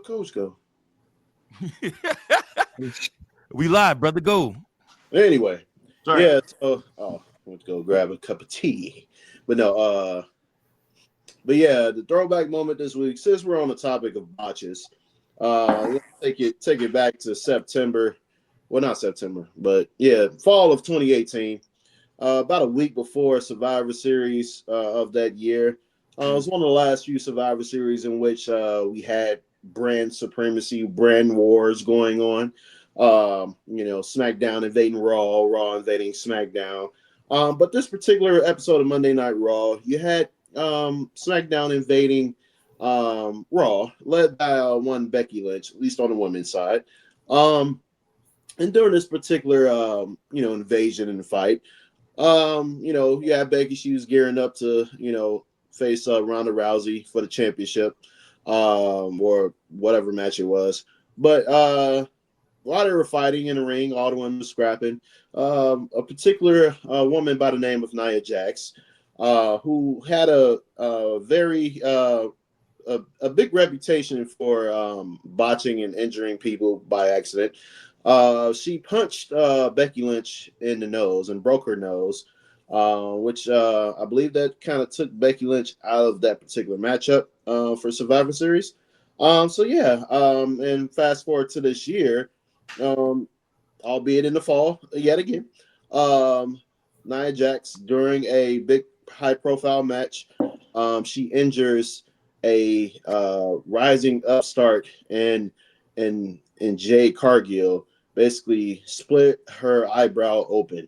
coach go? We live, brother. Go. Anyway, Sorry. yeah. So, I went to go grab a cup of tea, but no. But yeah, the throwback moment this week. Since we're on the topic of botches, let's take it back to September. Well, not September, but yeah, fall of 2018. About a week before Survivor Series of that year. It was one of the last few Survivor Series in which we had brand supremacy, brand wars going on. SmackDown invading Raw, Raw invading SmackDown. But this particular episode of Monday Night Raw, you had SmackDown invading Raw, led by one Becky Lynch, at least on the women's side. And during this particular, invasion and fight, yeah, Becky, she was gearing up to, face Ronda Rousey for the championship, or whatever match it was. But while they were fighting in the ring, all the women were scrapping. A particular woman by the name of Nia Jax, who had a very a big reputation for botching and injuring people by accident. She punched Becky Lynch in the nose and broke her nose, which I believe that kind of took Becky Lynch out of that particular matchup for Survivor Series. And fast forward to this year, albeit in the fall yet again, Nia Jax, during a big high-profile match, she injures a rising upstart and Jade Cargill, basically split her eyebrow open,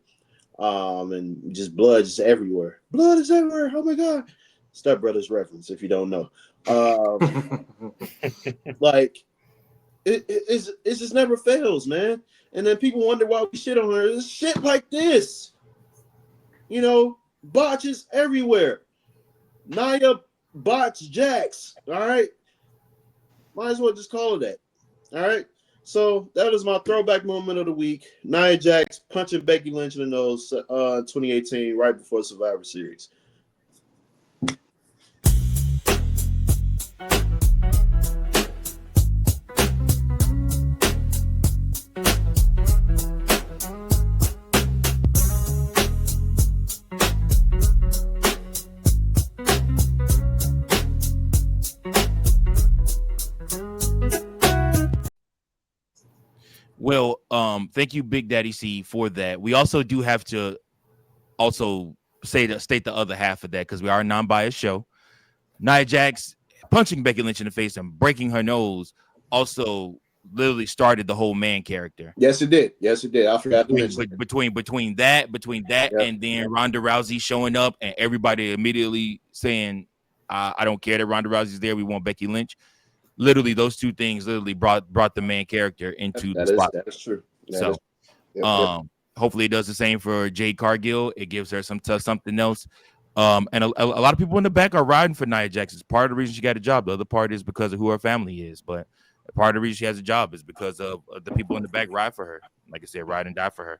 and just blood is everywhere. Blood is everywhere. Oh my God! Step Brothers reference if you don't know. Like it just never fails, man. And then people wonder why we shit on her. It's shit like this, botches everywhere. Nia Botch Jax. All right, might as well just call it that. All right. So that is my throwback moment of the week. Nia Jax punching Becky Lynch in the nose 2018, right before Survivor Series. Well, thank you, Big Daddy C, for that. We also do have to also state the other half of that because we are a non-biased show. Nia Jax punching Becky Lynch in the face and breaking her nose also literally started the whole man character. Yes, it did. I forgot to mention between that, yep, and then Ronda Rousey showing up and everybody immediately saying, "I don't care that Ronda Rousey's there. We want Becky Lynch." Literally, those two things literally brought the main character into the spot. That is true. Hopefully it does the same for Jade Cargill. It gives her something else. And a lot of people in the back are riding for Nia Jax. It's part of the reason she got a job. The other part is because of who her family is. But part of the reason she has a job is because of the people in the back ride for her. Like I said, ride and die for her.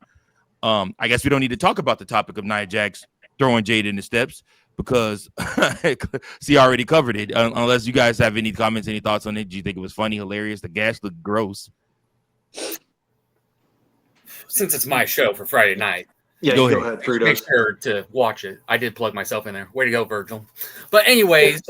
I guess we don't need to talk about the topic of Nia Jax throwing Jade in the steps because she already covered it. Unless you guys have any comments, any thoughts on it. Do you think it was funny, hilarious? The gas looked gross. Since it's my show for Friday night, go ahead. Fritos. Make sure to watch it. I did plug myself in there. Way to go, Virgil. But anyways,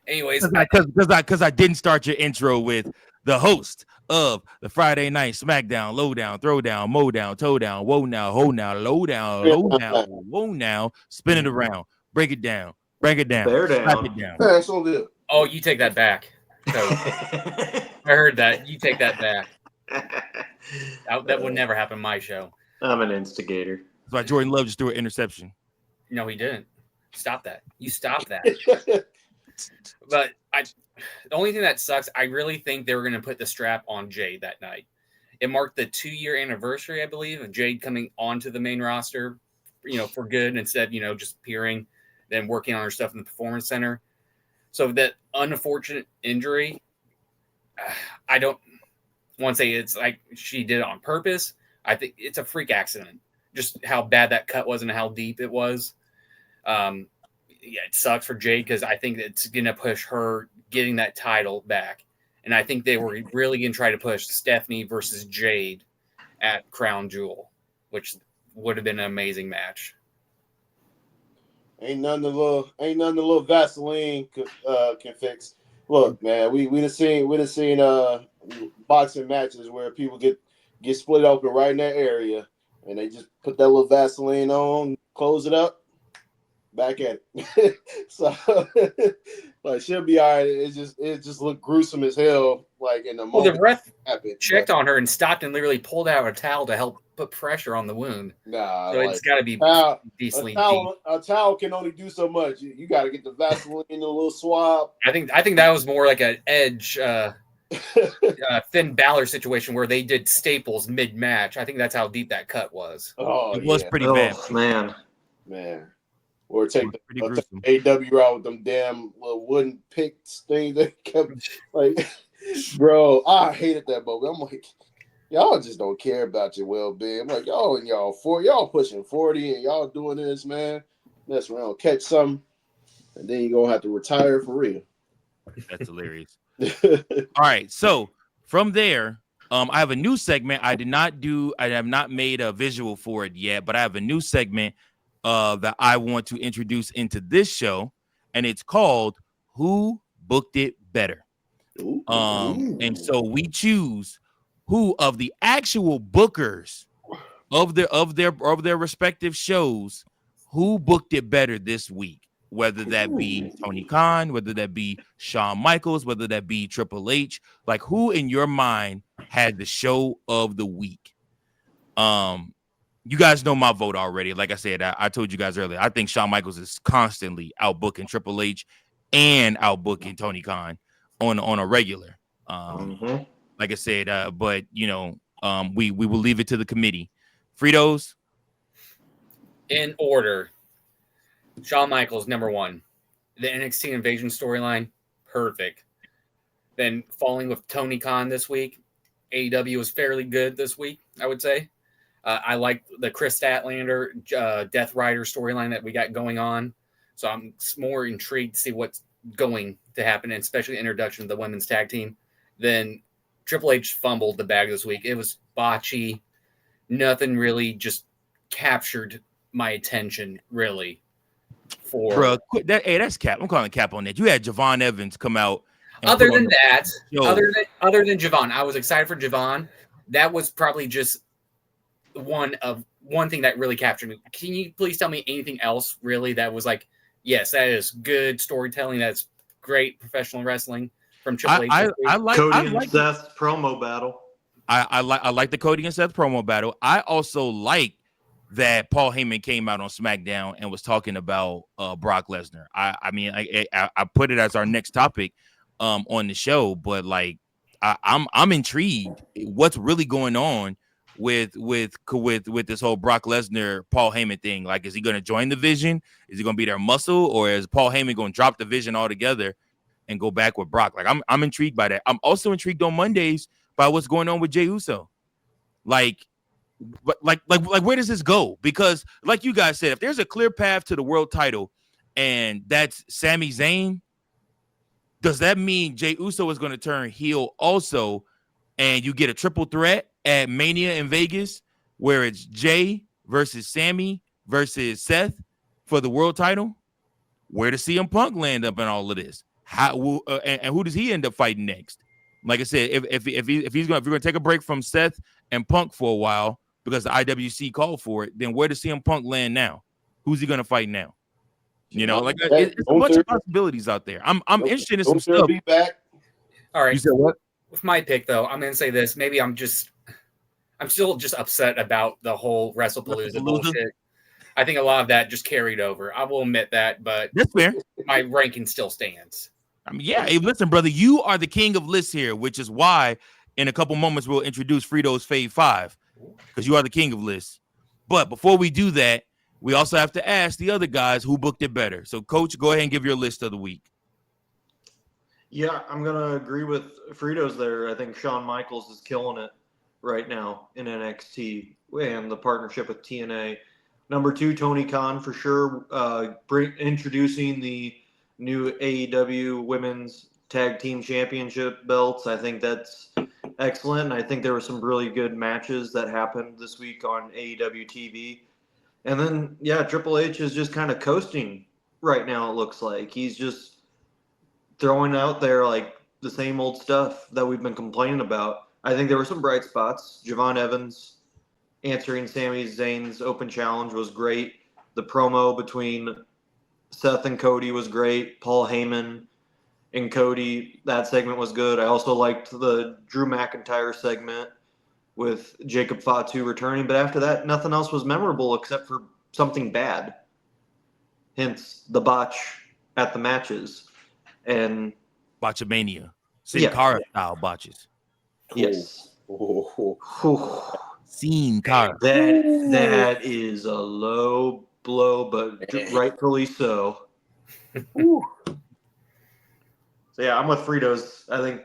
because I didn't start your intro with the host of the Friday Night SmackDown, Lowdown, Throwdown, Mowdown, Towdown, Whoa Now, Ho Now, Lowdown, Low Now, Whoa Now, spin it around, break it down, bear down, slap it down. That's all good. Oh, you take that back. So, I heard that. You take that back. That would never happen on my show. I'm an instigator. That's why Jordan Love just threw an interception. No, he didn't. Stop that. You stop that. But the only thing that sucks, I really think they were going to put the strap on Jade that night. It marked the 2-year anniversary, I believe, of Jade coming onto the main roster, for good instead of, just appearing, then working on her stuff in the Performance Center. So that unfortunate injury, I don't want to say it's like she did it on purpose. I think it's a freak accident. Just how bad that cut was and how deep it was. It sucks for Jade because I think it's going to push her getting that title back. And I think they were really going to try to push Stephanie versus Jade at Crown Jewel, which would have been an amazing match. Ain't nothing the little Vaseline can fix. Look, man, we done seen boxing matches where people get split open right in that area, and they just put that little Vaseline on, close it up, back at it. So, like, she'll be all right. It just looked gruesome as hell. Like in the Well, moment, the ref happened, checked on her and stopped and literally pulled out a towel to help put pressure on the wound. Nah, So it's got to be decently deep. A towel can only do so much. You got to get the Vaseline in a little swab. I think that was more like an Edge Finn Balor situation where they did staples mid-match. I think that's how deep that cut was. Oh, It was pretty bad. Man. Or take the AW out with them damn little wooden picks thing that kept like, bro, I hated that moment. I'm like, y'all just don't care about your well-being. I'm like, y'all pushing 40 and y'all doing this, man. Mess around, catch something, and then you're gonna have to retire for real. That's hilarious. All right, so from there, I have a new segment. I have not made a visual for it yet, but I have a new segment that I want to introduce into this show, and it's called Who Booked It Better. And so we choose who of the actual bookers of their respective shows, who booked it better this week, whether that be Tony Khan, whether that be Shawn Michaels, whether that be Triple H, like who in your mind had the show of the week. You guys know my vote already. Like I said, I told you guys earlier, I think Shawn Michaels is constantly outbooking Triple H and outbooking Tony Khan on a regular. Like I said, but we will leave it to the committee. Fritos. In order, Shawn Michaels, number one. The NXT Invasion storyline, perfect. Then falling with Tony Khan this week. AEW was fairly good this week, I would say. I like the Chris Statlander, Death Rider storyline that we got going on. So I'm more intrigued to see what's going to happen, and especially the introduction of the women's tag team. Then Triple H fumbled the bag this week. It was botchy. Nothing really just captured my attention, really. Bro, that's cap. I'm calling cap on that. You had Javon Evans come out. Other than Javon, I was excited for Javon. That was probably just one thing that really captured me. Can you please tell me anything else really that was like, yes, that is good storytelling. That's great professional wrestling from Triple H. I like Cody and Seth's promo battle. I like the Cody and Seth promo battle. I also like that Paul Heyman came out on SmackDown and was talking about Brock Lesnar. I put it as our next topic on the show, but like I'm intrigued what's really going on with this whole Brock Lesnar Paul Heyman thing. Like, is he going to join the Vision? Is he going to be their muscle, or is Paul Heyman going to drop the Vision altogether and go back with Brock? Like, I'm intrigued by that. I'm also intrigued on Mondays by what's going on with Jey Uso. Like where does this go? Because like you guys said, if there's a clear path to the world title and that's Sami Zayn, does that mean Jey Uso is going to turn heel also, and you get a triple threat at Mania in Vegas where it's Jey versus Sami versus Seth for the world title? Where does CM Punk land up in all of this? And who does he end up fighting next? Like I said, if we're going to take a break from Seth and Punk for a while because the IWC called for it, then where does CM Punk land now? Who's he going to fight now? You know, like it's a bunch of possibilities out there. I'm interested in some stuff. Be back. All right. You said what? With my pick, though, I'm going to say this. Maybe I'm still just upset about the whole WrestlePalooza bullshit. I think a lot of that just carried over. I will admit that, but that's fair. My ranking still stands. I mean, yeah. Hey, listen, brother, you are the king of lists here, which is why in a couple moments we'll introduce Fritos Fave 5 because you are the king of lists. But before we do that, we also have to ask the other guys who booked it better. So, Coach, go ahead and give your list of the week. Yeah, I'm going to agree with Fritos there. I think Shawn Michaels is killing it right now in NXT and the partnership with TNA. Number 2, Tony Khan for sure, introducing the new AEW women's tag team championship belts. I think that's excellent. I think there were some really good matches that happened this week on AEW TV. And then, yeah, Triple H is just kind of coasting right now, it looks like. He's just throwing out there like the same old stuff that we've been complaining about. I think there were some bright spots. Javon Evans answering Sami Zayn's open challenge was great. The promo between Seth and Cody was great. Paul Heyman and Cody, that segment was good. I also liked the Drew McIntyre segment with Jacob Fatu returning. But after that, nothing else was memorable except for something bad. Hence the botch at the matches. And Botchamania. Sin Cara style botches. yes. Sin Cara. That is a low blow, but rightfully so. So yeah, I'm with Fritos. I think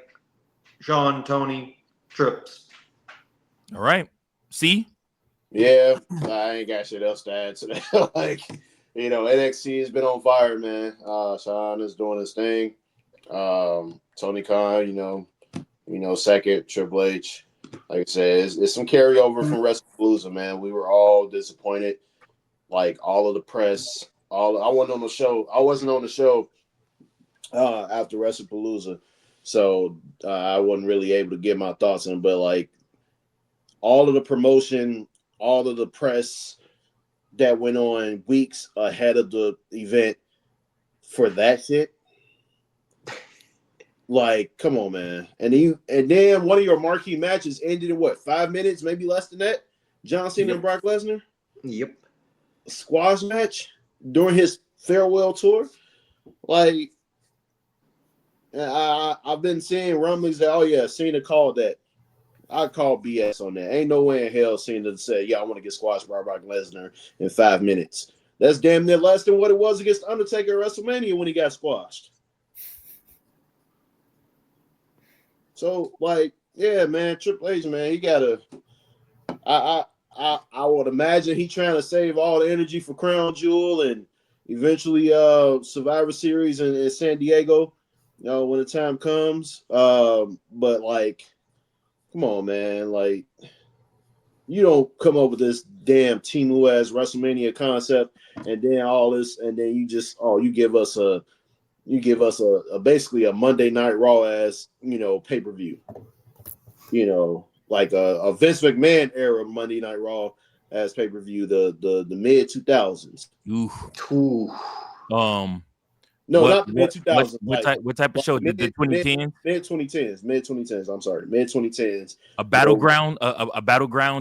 Shawn, Tony, Trips. All right. See? Yeah, I ain't got shit else to add to that. Like, NXT has been on fire, man. Shawn is doing his thing. Tony Khan, second. Triple H. Like I said, it's some carryover from WrestlePalooza, man. We were all disappointed. Like, all of the press. I wasn't on the show. After WrestlePalooza, so I wasn't really able to get my thoughts on. But like, all of the promotion, all of the press that went on weeks ahead of the event for that shit. Like, come on, man. And then one of your marquee matches ended in what, 5 minutes, maybe less than that? John Cena and Brock Lesnar? Yep. A squash match during his farewell tour? Like, I've been seeing rumblings that, Cena called that. I call BS on that. Ain't no way in hell Cena said, I want to get squashed by Brock Lesnar in 5 minutes. That's damn near less than what it was against Undertaker at WrestleMania when he got squashed. So, like, yeah, man, Triple H, man, he gotta. I would imagine he trying to save all the energy for Crown Jewel and eventually Survivor Series in San Diego, when the time comes. But like, come on, man, like, you don't come up with this damn Timu as WrestleMania concept and then all this, and then you just you give us a basically a Monday Night Raw as pay-per-view, like a Vince McMahon era Monday Night Raw as pay-per-view, the mid 2000s. No, not the mid 2000s. What type of show? The 2010s? Mid 2010s. I'm sorry, mid 2010s. A battleground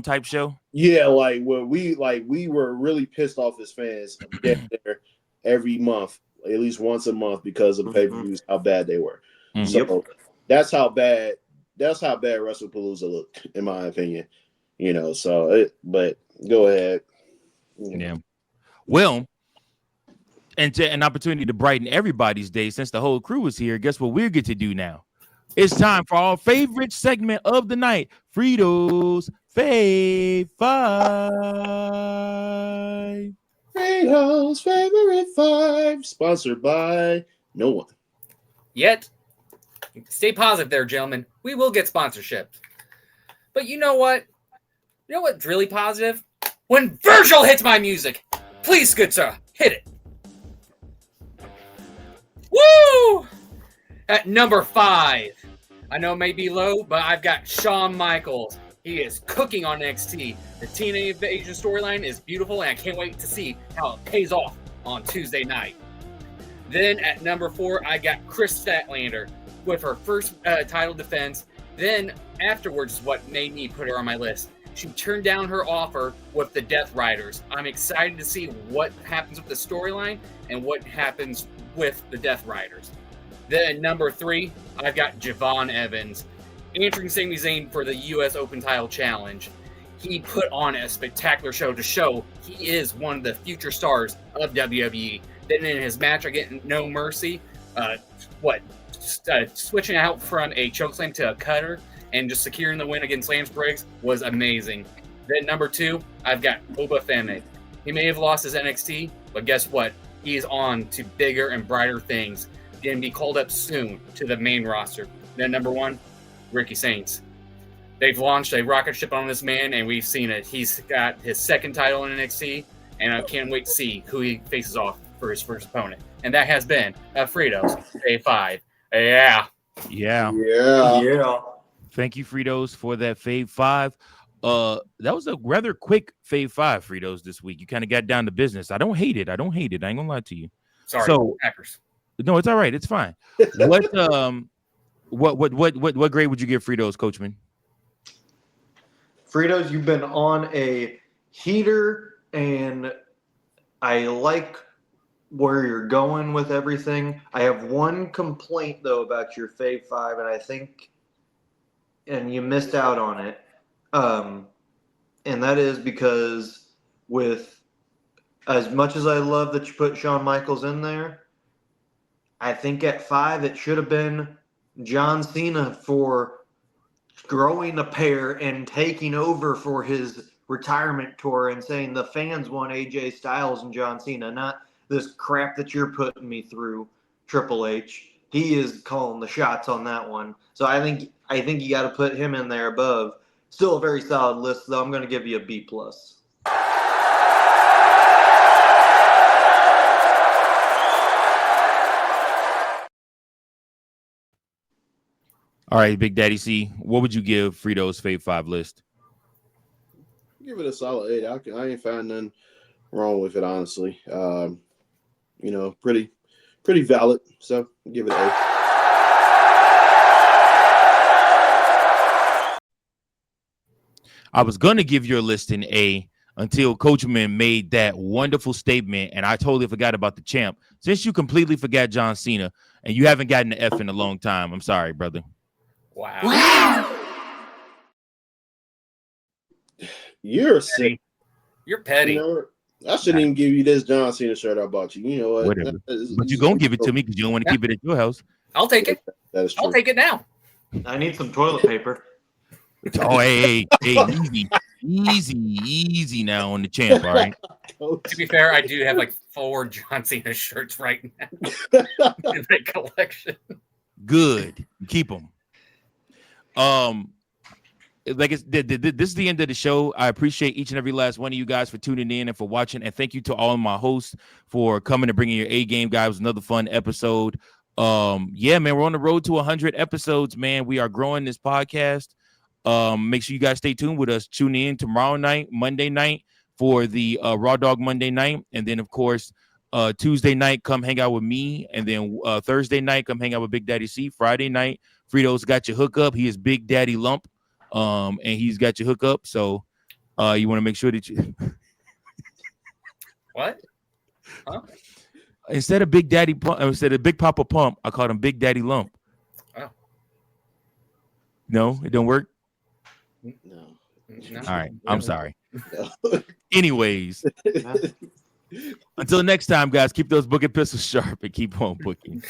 type show. Yeah, like where we were really pissed off as fans there every month, at least once a month, because of the pay-per-views, how bad they were. So that's how bad WrestlePalooza looked, in my opinion. But go ahead. Yeah. Well, and to an opportunity to brighten everybody's day since the whole crew is here, guess what we get to do now? It's time for our favorite segment of the night, Fritos Fave 5. Fritos Favorite 5, sponsored by no one. Yet, stay positive there, gentlemen. We will get sponsorship. But you know what? You know what's really positive? When Virgil hits my music. Please, good sir, hit it. Woo! At number 5. I know it may be low, but I've got Shawn Michaels. He is cooking on NXT. The TNA Invasion storyline is beautiful, and I can't wait to see how it pays off on Tuesday night. Then at number 4, I got Chris Statlander with her first title defense. Then afterwards is what made me put her on my list. She turned down her offer with the Death Riders. I'm excited to see what happens with the storyline and what happens with the Death Riders. Then at number 3, I've got Javon Evans answering Sami Zayn for the U.S. Open Title Challenge. He put on a spectacular show to show he is one of the future stars of WWE. Then in his match against No Mercy, switching out from a chokeslam to a cutter and just securing the win against Lance Briggs was amazing. Then number 2, I've got Oba Femi. He may have lost his NXT, but guess what? He is on to bigger and brighter things. and be called up soon to the main roster. Then number 1, Ricky Saints. They've launched a rocket ship on this man, and we've seen it. He's got his second title in NXT, and I can't wait to see who he faces off for his first opponent. And that has been Fritos, Fave 5. Yeah. Thank you, Fritos, for that Fave 5. That was a rather quick Fave 5, Fritos, this week. You kind of got down to business. I don't hate it. I ain't gonna lie to you. Sorry, so, Packers. No, it's all right. It's fine. What grade would you give Fritos, Coachman? Fritos, you've been on a heater, and I like where you're going with everything. I have one complaint, though, about your Fave 5, and you missed out on it. And that is because with as much as I love that you put Shawn Michaels in there, I think at 5 it should have been John Cena for growing a pair and taking over for his retirement tour and saying the fans want AJ Styles and John Cena, not this crap that you're putting me through, Triple H. He is calling the shots on that one. So I think you got to put him in there above. Still a very solid list, though. I'm going to give you a B+. All right, Big Daddy C, what would you give Fritos' Fave 5 list? Give it a solid 8. I ain't find nothing wrong with it, honestly. Pretty valid. So give it an 8. I was gonna give your list an A until Coachman made that wonderful statement, and I totally forgot about the champ. Since you completely forgot John Cena, and you haven't gotten an F in a long time, I'm sorry, brother. Wow. You're sick. You're petty. I shouldn't even give you this John Cena shirt I bought you. You know what? Whatever. But you're gonna give it to me because you don't want to keep it at your house. I'll take it. That is true. I'll take it now. I need some toilet paper. Oh, hey, easy now on the champ, all right? To be fair, I do have like 4 John Cena shirts right now in my collection. Good. Keep them. This is the end of the show. I appreciate each and every last one of you guys for tuning in and for watching, and thank you to all of my hosts for coming and bringing your A game, guys. It was another fun episode. Yeah, man, we're on the road to 100 episodes, man. We are growing this podcast. Make sure you guys stay tuned with us. Tune in tomorrow night, Monday night, for the Raw Dog Monday night, and then of course Tuesday night, come hang out with me, and then Thursday night, come hang out with Big Daddy C. Friday night, Fritos got your hookup. He is Big Daddy Lump, and he's got your hookup. So you want to make sure that you What? Huh? instead of Big Daddy Pump, instead of Big Papa Pump, I called him Big Daddy Lump. Oh. No, it don't work. No. All right, I'm sorry. Anyways, until next time, guys, keep those booking pistols sharp and keep on booking.